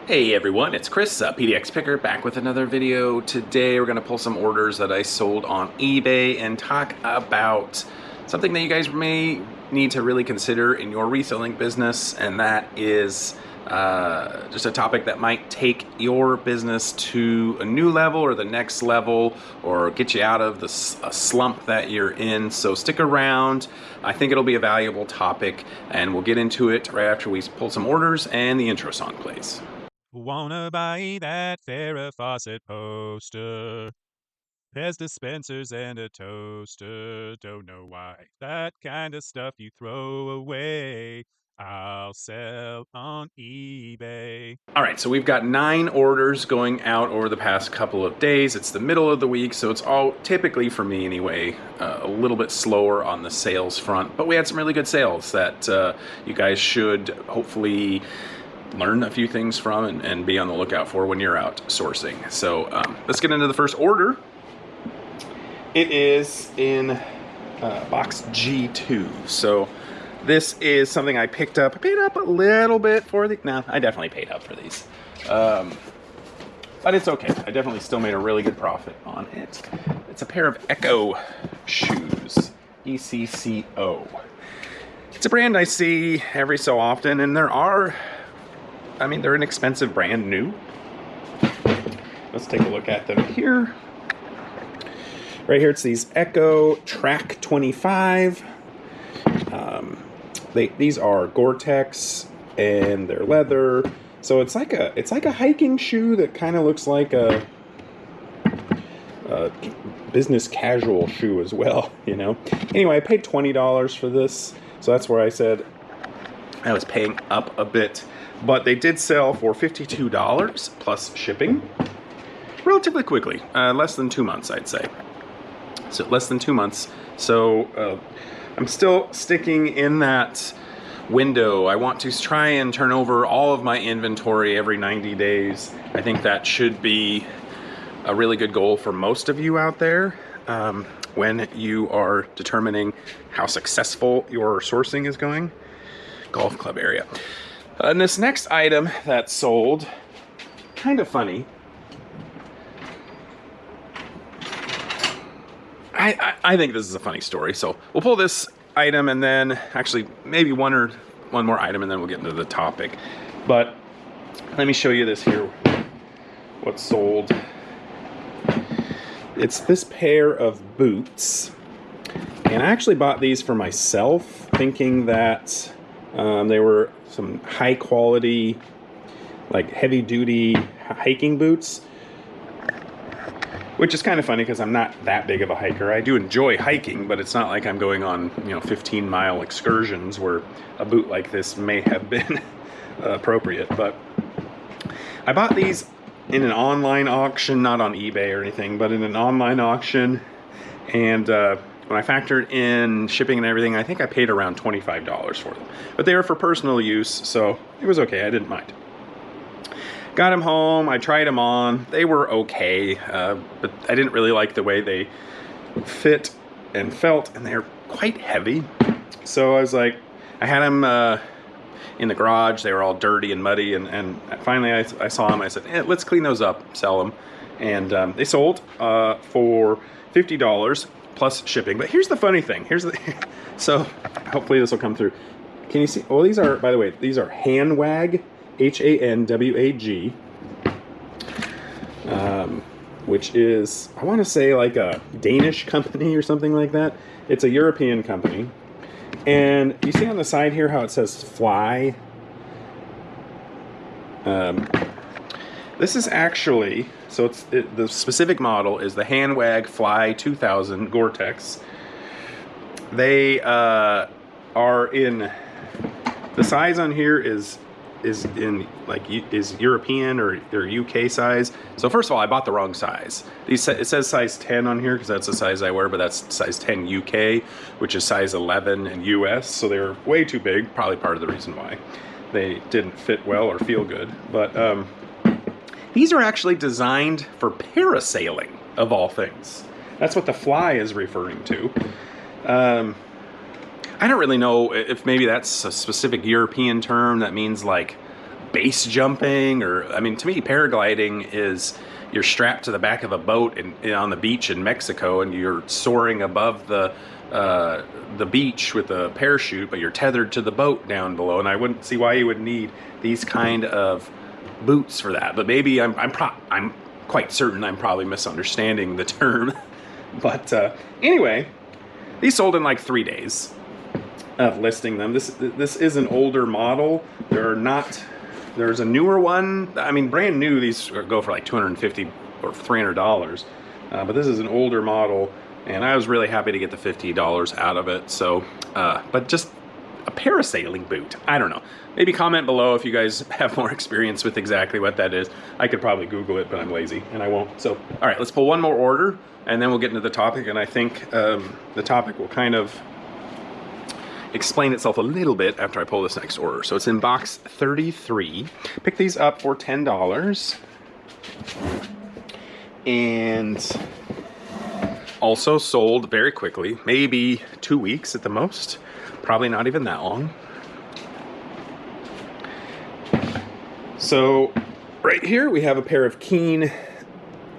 Hey everyone, it's Chris, PDX Picker, back with another video. Today we're going to pull some orders that I sold on eBay and talk about something that you guys may need to really consider in your reselling business, and that is just a topic that might take your business to a new level or the next level, or get you out of the slump that you're in. So stick around. I think it'll be a valuable topic, and we'll get into it right after we pull some orders and the intro song plays. Wanna buy that Farrah Fawcett poster, Pez dispensers and a toaster. Don't know why. That kind of stuff you throw away, I'll sell on eBay. All right, so we've got 9 orders going out over the past couple of days. It's the middle of the week, so it's all typically, for me anyway, a little bit slower on the sales front. But we had some really good sales that you guys should hopefully learn a few things from and be on the lookout for when you're out sourcing. So let's get into the first order. It is in box G2. So this is something I picked up. I paid up a little bit for the... No, I definitely paid up for these. But it's okay. I definitely still made a really good profit on it. It's a pair of Echo shoes. ECCO. It's a brand I see every so often, and they're an expensive brand new. Let's take a look at them here. Right here, it's these Echo Track 25. These are Gore-Tex, and they're leather. So it's like a hiking shoe that kind of looks like a business casual shoe as well, you know. Anyway, I paid $20 for this, so that's where I said I was paying up a bit. But they did sell for $52 plus shipping relatively quickly, less than 2 months, I'd say. So less than 2 months. So I'm still sticking in that window. I want to try and turn over all of my inventory every 90 days. I think that should be a really good goal for most of you out there when you are determining how successful your sourcing is going. Golf club area. And this next item that sold, kind of funny. I think this is a funny story, so we'll pull this item and then actually maybe one more item, and then we'll get into the topic. But let me show you this here, what sold. It's this pair of boots, and I actually bought these for myself, thinking that they were some high quality, like heavy duty hiking boots, which is kind of funny because I'm not that big of a hiker. I do enjoy hiking, but it's not like I'm going on 15-mile excursions where a boot like this may have been appropriate. But I bought these in an online auction, not on eBay or anything, but in an online auction, and when I factored in shipping and everything, I think I paid around $25 for them. But they were for personal use, so it was okay. I didn't mind. Got them home. I tried them on. They were okay, but I didn't really like the way they fit and felt, and they're quite heavy. So I was like, I had them in the garage. They were all dirty and muddy, and finally I saw them. I said, let's clean those up, sell them. And they sold for $50. Plus shipping. But here's the funny thing. So hopefully this will come through. Can you see? Well, these are, by the way, these are Handwag, Hanwag, which is, I want to say, like a Danish company or something like that. It's a European company. And you see on the side here how it says fly? This is actually, so the specific model is the Handwag Fly 2000 Gore-Tex. They are in, the size on here is European or UK size. So first of all, I bought the wrong size. It says size 10 on here because that's the size I wear, but that's size 10 UK, which is size 11 in US. So they're way too big, probably part of the reason why they didn't fit well or feel good. But these are actually designed for parasailing, of all things. That's what the Fly is referring to. I don't really know if maybe that's a specific European term that means like base jumping, or, I mean, to me, paragliding is you're strapped to the back of a boat on the beach in Mexico, and you're soaring above the beach with a parachute, but you're tethered to the boat down below. And I wouldn't see why you would need these kind of boots for that. But maybe I'm quite certain I'm probably misunderstanding the term. But anyway, these sold in like 3 days of listing them. This is an older model. There's a newer one. I mean, brand new, these go for like $250 or $300. But this is an older model, and I was really happy to get the $50 out of it. So, but just a parasailing boot. I don't know. Maybe comment below if you guys have more experience with exactly what that is. I could probably Google it, but I'm lazy and I won't. So, all right, let's pull one more order and then we'll get into the topic. And I think the topic will kind of explain itself a little bit after I pull this next order. So it's in box 33. Pick these up for $10. And also sold very quickly, maybe 2 weeks at the most. Probably not even that long. So right here we have a pair of Keen.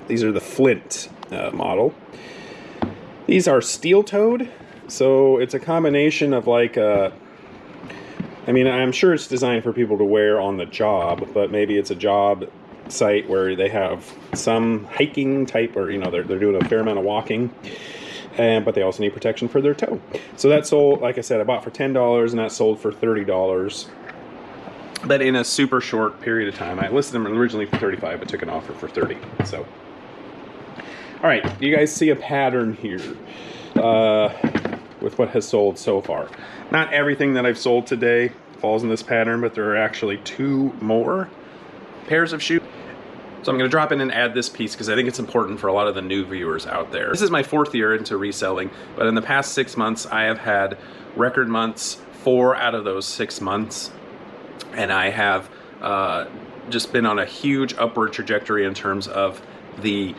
These are the Flint model. These are steel-toed. So it's a combination of like I mean, I'm sure it's designed for people to wear on the job, but maybe it's a job site where they have some hiking type, or, you know, they're doing a fair amount of walking, but they also need protection for their toe. So that sold, like I said, I bought for $10 and that sold for $30. But in a super short period of time. I listed them originally for $35, but took an offer for $30. So, all right, you guys see a pattern here with what has sold so far. Not everything that I've sold today falls in this pattern, but there are actually 2 more pairs of shoes. So I'm going to drop in and add this piece because I think it's important for a lot of the new viewers out there. This is my 4th year into reselling, but in the past 6 months, I have had record months 4 out of those 6 months. And I have just been on a huge upward trajectory in terms of the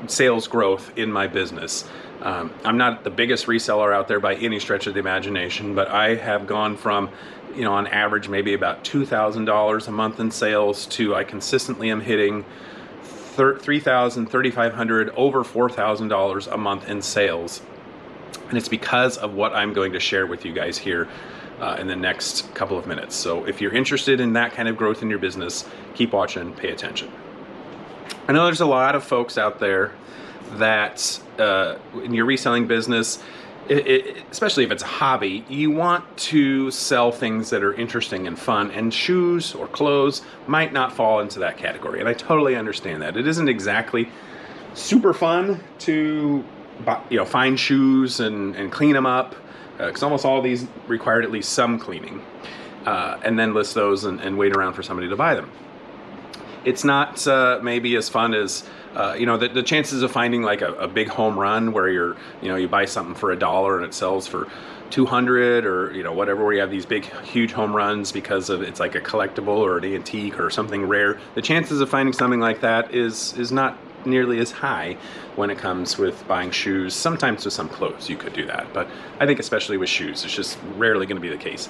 sales growth in my business. I'm not the biggest reseller out there by any stretch of the imagination, but I have gone from, you know, on average maybe about $2,000 a month in sales to I consistently am hitting $3,000, $3,500, over $4,000 a month in sales. And it's because of what I'm going to share with you guys here in the next couple of minutes. So if you're interested in that kind of growth in your business, keep watching, pay attention. I know there's a lot of folks out there that in your reselling business, especially if it's a hobby, you want to sell things that are interesting and fun, and shoes or clothes might not fall into that category. And I totally understand that. It isn't exactly super fun to find shoes and clean them up, because almost all of these required at least some cleaning, and then list those and wait around for somebody to buy them. It's not maybe as fun as the chances of finding like a big home run where you buy something for $1 and it sells for $200, or whatever, where you have these big huge home runs because of it's like a collectible or an antique or something rare. The chances of finding something like that is not nearly as high when it comes with buying shoes. Sometimes with some clothes you could do that, but I think especially with shoes it's just rarely going to be the case.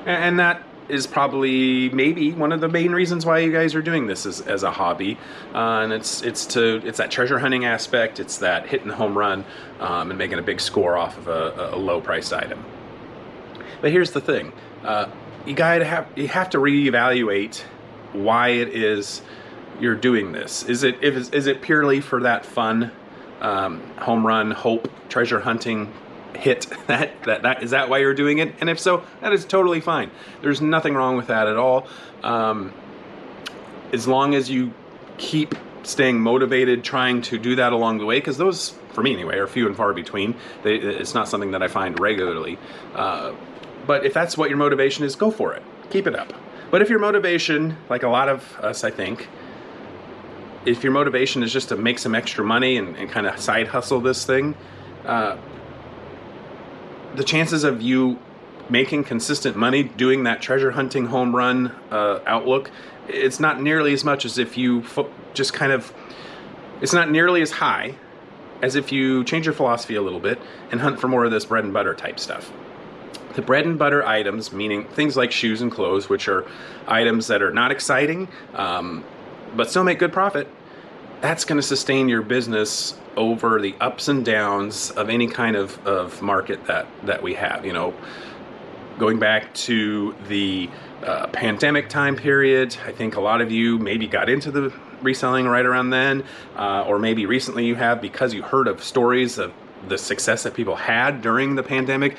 And that is probably maybe one of the main reasons why you guys are doing this as a hobby, and it's that treasure hunting aspect. It's that hitting the home run and making a big score off of a low priced item. But here's the thing, you have to reevaluate why it is you're doing this. Is it purely for that fun home run hope treasure hunting hit? Is that why you're doing it? And if so, that is totally fine. There's nothing wrong with that at all. As long as you keep staying motivated, trying to do that along the way, because those, for me anyway, are few and far between. It's not something that I find regularly. But if that's what your motivation is, go for it. Keep it up. But if your motivation, like a lot of us, I think, if your motivation is just to make some extra money and kind of side hustle this thing, the chances of you making consistent money doing that treasure hunting home run outlook, it's not nearly as much as if you it's not nearly as high as if you change your philosophy a little bit and hunt for more of this bread and butter type stuff. The bread and butter items, meaning things like shoes and clothes, which are items that are not exciting, but still make good profit, that's going to sustain your business over the ups and downs of any kind of market that we have. Going back to the pandemic time period, I think a lot of you maybe got into the reselling right around then, or maybe recently you have because you heard of stories of the success that people had during the pandemic.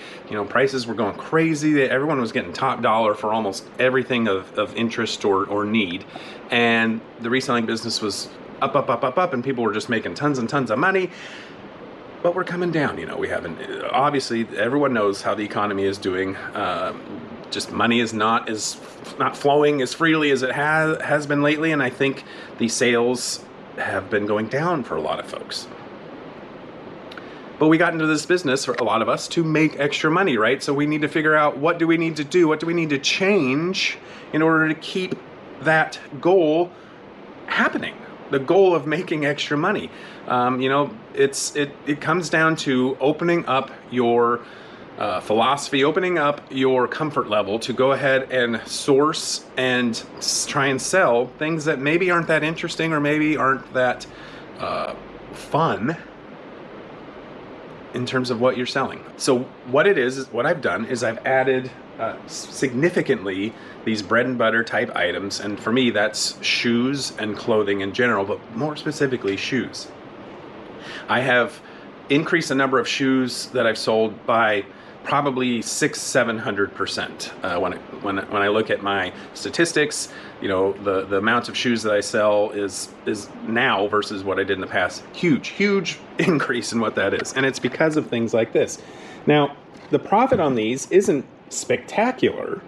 Prices were going crazy. Everyone was getting top dollar for almost everything of interest or need. And the reselling business was up, and people were just making tons and tons of money. But we're coming down. We haven't, obviously everyone knows how the economy is doing. Just money is not flowing as freely as it has been lately. And I think the sales have been going down for a lot of folks. But we got into this business, for a lot of us, to make extra money, right? So we need to figure out, what do we need to do? What do we need to change in order to keep that goal happening? The goal of making extra money. It comes down to opening up your philosophy, opening up your comfort level to go ahead and source and try and sell things that maybe aren't that interesting or maybe aren't that fun in terms of what you're selling. So what I've done is I've added significantly these bread and butter type items, and for me that's shoes and clothing in general, but more specifically shoes. I have increased the number of shoes that I've sold by probably 600-700%. When I look at my statistics, the amount of shoes that I sell is now versus what I did in the past. Huge increase in what that is. And it's because of things like this. Now, the profit on these isn't spectacular,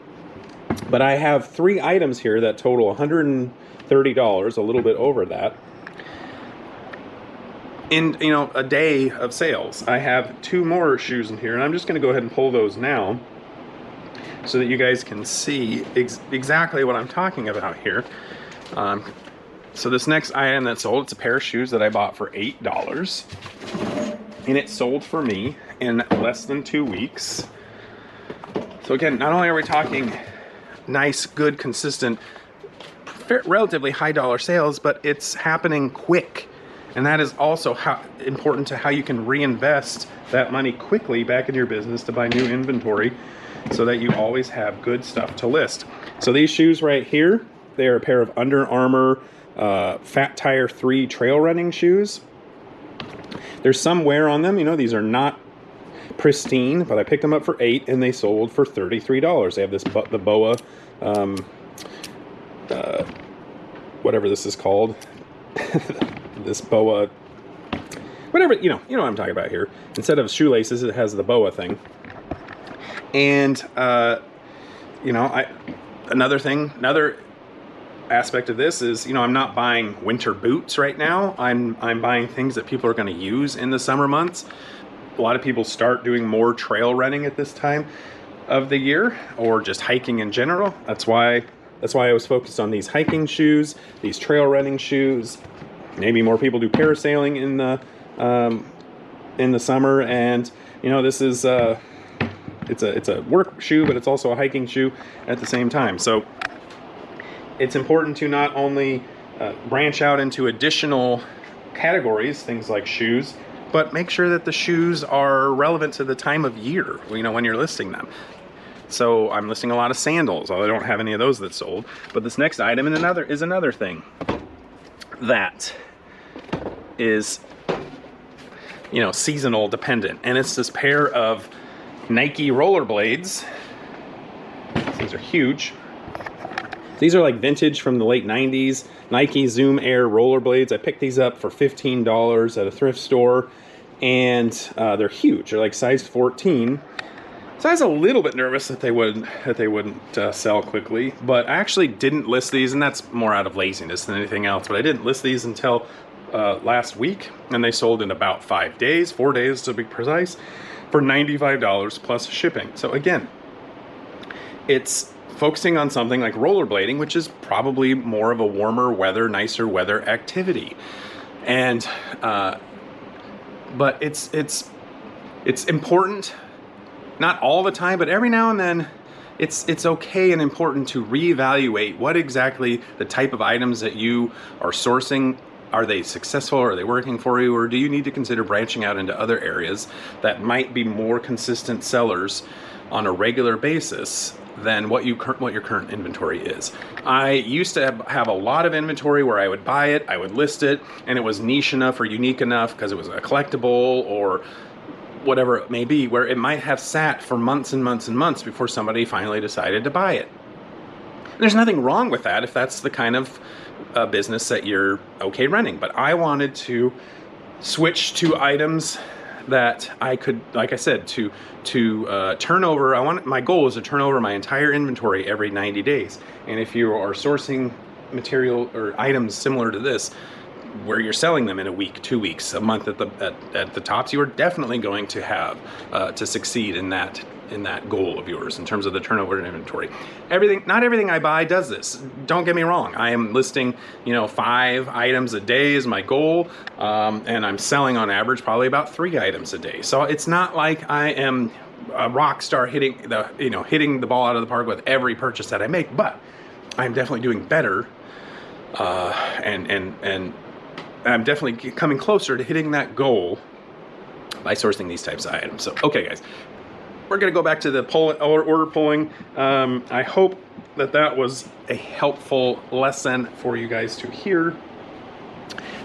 but I have 3 items here that total $130, a little bit over that. In a day of sales. I have 2 more shoes in here, and I'm just going to go ahead and pull those now so that you guys can see exactly what I'm talking about here. So this next item that sold, it's a pair of shoes that I bought for $8, and it sold for me in less than 2 weeks. So again, not only are we talking nice, good, consistent, relatively high dollar sales, but it's happening quick. And that is also important to how you can reinvest that money quickly back in your business to buy new inventory so that you always have good stuff to list. So these shoes right here, they are a pair of Under Armour Fat Tire 3 trail running shoes. There's some wear on them. These are not pristine, but I picked them up for $8 and they sold for $33. They have the BOA, whatever this is called. This BOA, whatever, you know what I'm talking about here. Instead of shoelaces, it has the BOA thing. And, another aspect of this is, I'm not buying winter boots right now. I'm buying things that people are going to use in the summer months. A lot of people start doing more trail running at this time of the year, or just hiking in general. That's why I was focused on these hiking shoes, these trail running shoes. Maybe more people do parasailing in the summer, and this is it's a work shoe, but it's also a hiking shoe at the same time. So it's important to not only branch out into additional categories, things like shoes, but make sure that the shoes are relevant to the time of year, when you're listing them. So I'm listing a lot of sandals, although I don't have any of those that sold. But this next item is another thing that is, seasonal dependent. And it's this pair of Nike rollerblades. These are huge. These are like vintage from the late 90s. Nike Zoom Air rollerblades. I picked these up for $15 at a thrift store. And they're huge. They're like size 14. So I was a little bit nervous that they wouldn't sell quickly, but I actually didn't list these, and that's more out of laziness than anything else. But I didn't list these until last week, and they sold in about 4 days to be precise, for $95 plus shipping. So again, it's focusing on something like rollerblading, which is probably more of a warmer weather, nicer weather activity, and but it's important not all the time, but every now and then, it's okay and important to reevaluate what exactly the type of items that you are sourcing. Are they successful? Are they working for you? Or do you need to consider branching out into other areas that might be more consistent sellers on a regular basis than what your current inventory is? I used to have a lot of inventory where I would buy it, I would list it, and it was niche enough or unique enough because it was a collectible or whatever it may be, where it might have sat for months and months and months before somebody finally decided to buy it. There's nothing wrong with that if that's the kind of business that you're okay running. But I wanted to switch to items that I could, like I said, to turn over. My goal is to turn over my entire inventory every 90 days. And if you are sourcing material or items similar to this, where you're selling them in a week, 2 weeks, a month at the tops, you are definitely going to have to succeed in that goal of yours in terms of the turnover in inventory. Not everything I buy does this. Don't get me wrong. I am listing, 5 items a day is my goal, and I'm selling on average probably about 3 items a day. So it's not like I am a rock star hitting the ball out of the park with every purchase that I make, but I'm definitely doing better, and I'm definitely coming closer to hitting that goal by sourcing these types of items. So, okay, guys, we're going to go back to the order pulling. I hope that was a helpful lesson for you guys to hear.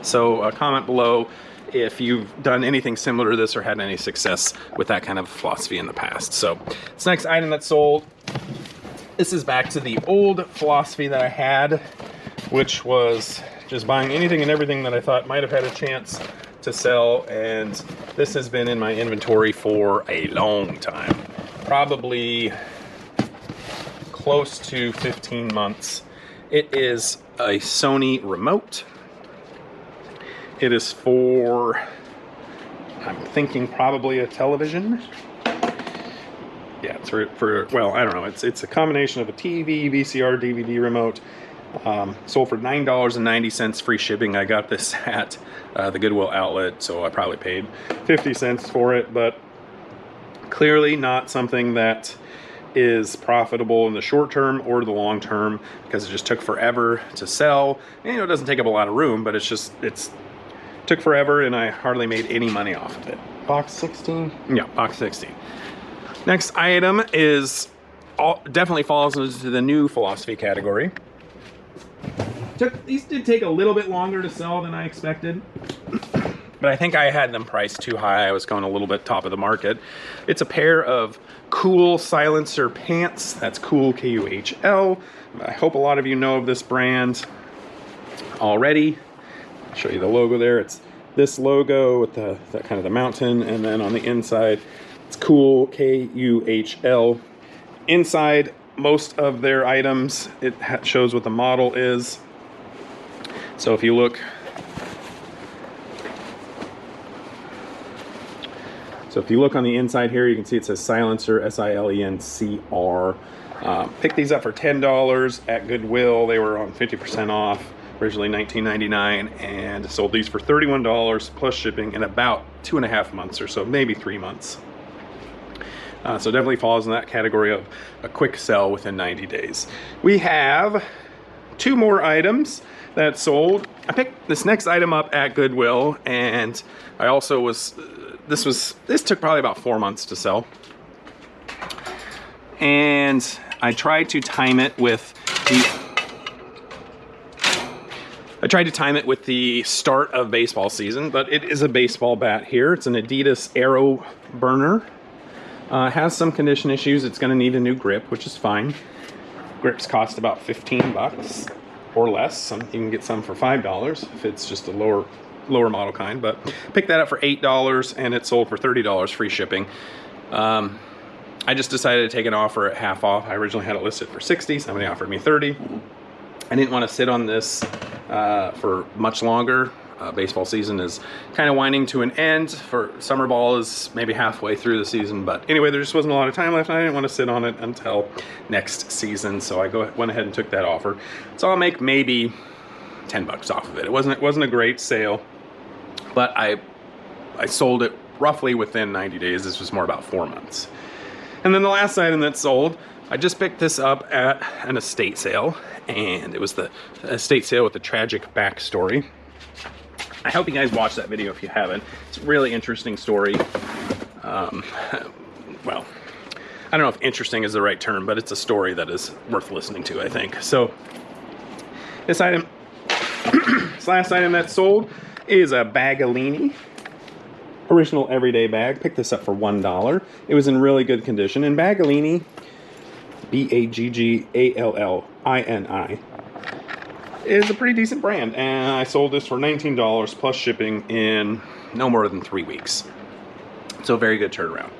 So, comment below if you've done anything similar to this or had any success with that kind of philosophy in the past. So, this next item that sold, this is back to the old philosophy that I had, which was just buying anything and everything that I thought might have had a chance to sell, and this has been in my inventory for a long time, probably close to 15 months. It is a Sony remote. It is for, I'm thinking probably a television. Yeah, it's for well, I don't know. It's a combination of a TV, VCR, DVD remote. Sold for $9.90 free shipping. I got this at the Goodwill outlet, so I probably paid 50 cents for it, but clearly not something that is profitable in the short term or the long term, because it just took forever to sell. And, it doesn't take up a lot of room, but it's took forever, and I hardly made any money off of it. Box 16? Yeah, box 16. Next item is definitely falls into the new philosophy category. These did take a little bit longer to sell than I expected, but I think I had them priced too high. I was going a little bit top of the market. It's a pair of Cool silencer pants. That's Cool, K-U-H-L. I hope a lot of you know of this brand already. I'll show you the logo there. It's this logo with that kind of the mountain, and then on the inside, it's Cool, K-U-H-L. Inside most of their items, it shows what the model is. So if you look, on the inside here, you can see it says Silencer, S-I-L-E-N-C-R. Picked these up for $10 at Goodwill. They were on 50% off, originally $19.99, and sold these for $31 plus shipping in about 2.5 months or so, maybe 3 months. So definitely falls in that category of a quick sell within 90 days. We have 2 more items that sold. I picked this next item up at Goodwill, and I also was, this took probably about 4 months to sell. And I tried to time it with the start of baseball season, but it is a baseball bat here. It's an Adidas Aero Burner. Has some condition issues. It's going to need a new grip, which is fine. Grips cost about 15 bucks or less. You can get some for $5 if it's just a lower model kind, but picked that up for $8 and it sold for $30 free shipping. I just decided to take an offer at half off. I originally had it listed for $60. Somebody offered me $30. I didn't want to sit on this for much longer. Baseball season is kind of winding to an end. For summer ball is maybe halfway through the season, but anyway, there just wasn't a lot of time left, and I didn't want to sit on it until next season, so I went ahead and took that offer. So I'll make maybe 10 bucks off of it. It wasn't a great sale, but I sold it roughly within 90 days. This was more about 4 months. And then the last item that sold, I just picked this up at an estate sale, and it was the estate sale with the tragic backstory. I hope you guys watched that video if you haven't. It's a really interesting story. Well, I don't know if interesting is the right term, but it's a story that is worth listening to, I think. So this item, this last item that sold is a Bagolini. Original everyday bag. Picked this up for $1. It was in really good condition. And Bagolini, Baggallini, is a pretty decent brand. And I sold this for $19 plus shipping in no more than 3 weeks. So very good turnaround.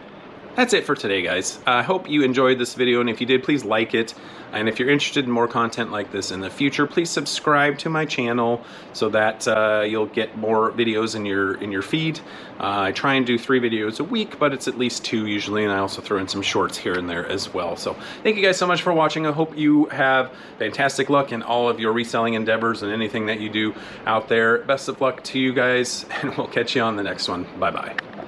That's it for today, guys. I hope you enjoyed this video, and if you did, please like it. And if you're interested in more content like this in the future, please subscribe to my channel so that you'll get more videos in your feed. I try and do 3 videos a week, but it's at least 2 usually, and I also throw in some shorts here and there as well. So thank you guys so much for watching. I hope you have fantastic luck in all of your reselling endeavors and anything that you do out there. Best of luck to you guys, and we'll catch you on the next one. Bye-bye.